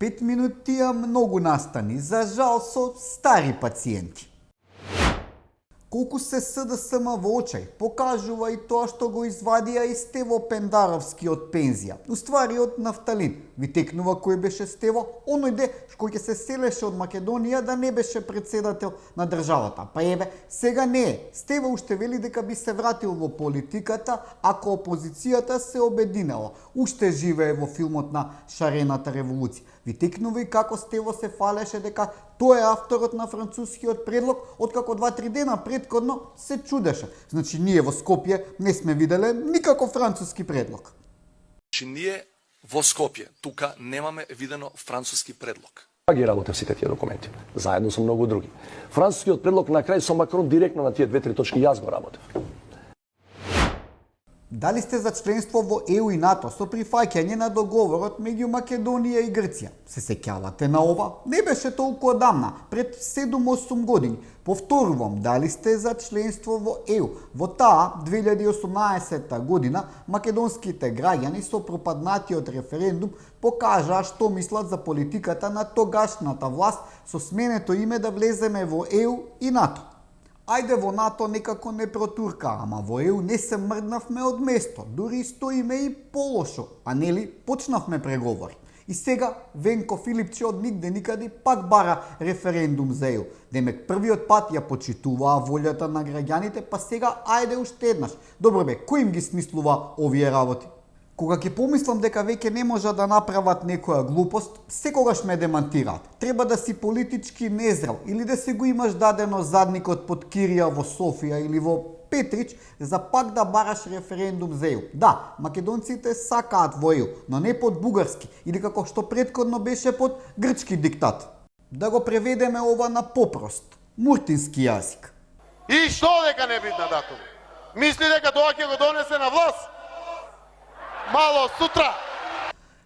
5 минути, а многу настани, за жал со стари пациенти. Колку се СДСМ во очај, покажува и тоа што го извадија и Стево Пендаровски од пензија. Уствари од нафталин. Ви текнува кој беше Стево? Оној кој ќе се селеше од Македонија да не беше председател на државата. Па еве, сега не е. Стево уште вели дека би се вратил во политиката ако опозицијата се обединела. Уште живее во филмот на Шарената револуција. Ви текнува и како Стево се фалеше дека тој е авторот на францускиот предлог, откако 2-3 дена предходно се чудеше. Значи ние во Скопје не сме виделе никако француски предлог. Значи ние во Скопје тука немаме видено француски предлог. Ги работев сите тие документи, заедно со многу други. Францускиот предлог на крај со Макрон директно на тие 2-3 точки јас го работев. Дали сте за членство во ЕУ и НАТО со прифаќање на договорот меѓу Македонија и Грција? Се сеќавате на ова? Не беше толку одамна, пред 7-8 години. Повторувам, дали сте за членство во ЕУ? Во таа 2018 година македонските граѓани со пропаднатиот референдум покажаа што мислат за политиката на тогашната власт со сменето име да влеземе во ЕУ и НАТО. Ајде во НАТО некако не протурка, ама во ЕУ не се мрднавме од место, дури стоиме и полошо, а нели почнавме преговори. И сега Венко Филипче од нигде никаде пак бара референдум за ЕУ. Демек првиот пат ја почитуваа волјата на граѓаните, па сега ајде уште еднаш. Добро бе, кој им ги смислува овие работи? Кога ќе помислам дека веќе не можа да направат некоја глупост, секогаш ме демантираат. Треба да си политички незрел или да се го имаш дадено задникот под кирија во Софија или во Петрич за пак да бараш референдум за ЕУ. Да, македонците сакаат во ЕУ, но не под бугарски или како што претходно беше под грчки диктат. Да го преведеме ова на попрост, муртински јазик. И што дека не битна датум? Мисли дека тоа ќе го донесе на власт? Мало сутра.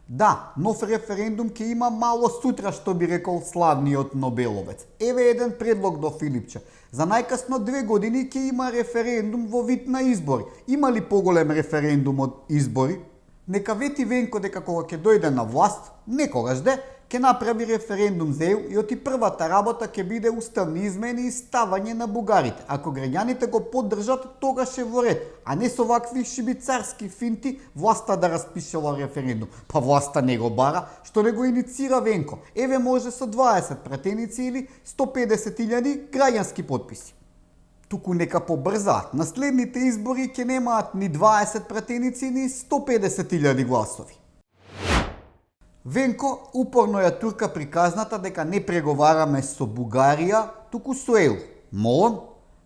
Да, нов референдум ќе има мало сутра, што би рекол славниот Нобеловец. Еве еден предлог до Филипче. За најкасно 2 години ќе има референдум во вид на избори. Има ли поголем референдум од избори? Нека вети Венко дека кога ќе дојде на власт, некогаш ќе направи референдум за ЕУ и оти првата работа ќе биде уставни измени и ставање на бугарите. Ако граѓаните го поддржат, тогаш е во ред, а не со вакви шибицарски финти власта да распишела референдум. Па власта не го бара, што не го иницира Венко. Еве може со 20 пратеници или 150.000 граѓански потписи. Туку нека побрзаат. На следните избори ќе немаат ни 20 пратеници, ни 150.000 гласови. Венко упорно ја турка приказната дека не преговараме со Бугарија, туку со ЕУ. Молам,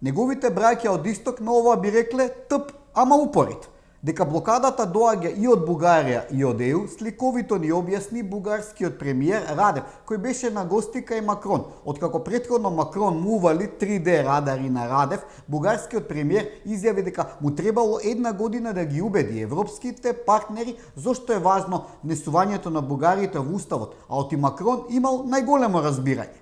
неговите браќа од исток на ова би рекле тп, ама упорит. Дека блокадата доаѓа и од Бугарија и од ЕУ, сликовито ни објасни бугарскиот премиер Радев, кој беше на гости кај Макрон. Откако претходно Макрон му ували 3D радари на Радев, бугарскиот премиер изјави дека му требало 1 година да ги убеди европските партнери зошто е важно внесувањето на бугарите во уставот, а оти Макрон имал најголемо разбирање.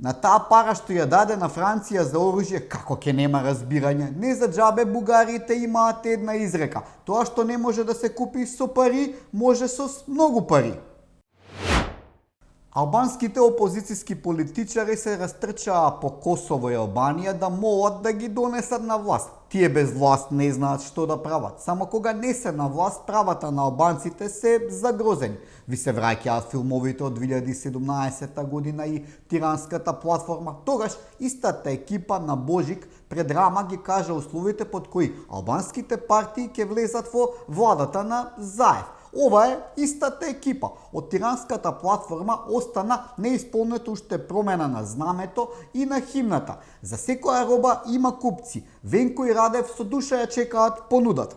На таа пара што ја даде на Франција за оружје, како ќе нема разбирање? Не за џабе бугарите имаат една изрека. Тоа што не може да се купи со пари, може со многу пари. Албанските опозицијски политичари се растрчаа по Косово и Албанија да молат да ги донесат на власт. Тие без власт не знаат што да прават. Само кога не се на власт, правата на албанците се загрозени. Ви се враќаат филмовите од 2017 година и Тиранската платформа. Тогаш истата екипа на Божик пред Рама ги кажа условите под кои албанските партии ќе влезат во владата на Заев. Ова е истата екипа. Од Тиранската платформа остана неисполнето уште промена на знамето и на химната. За секоја роба има купци. Венко и Радев со душа ја чекаат понудата.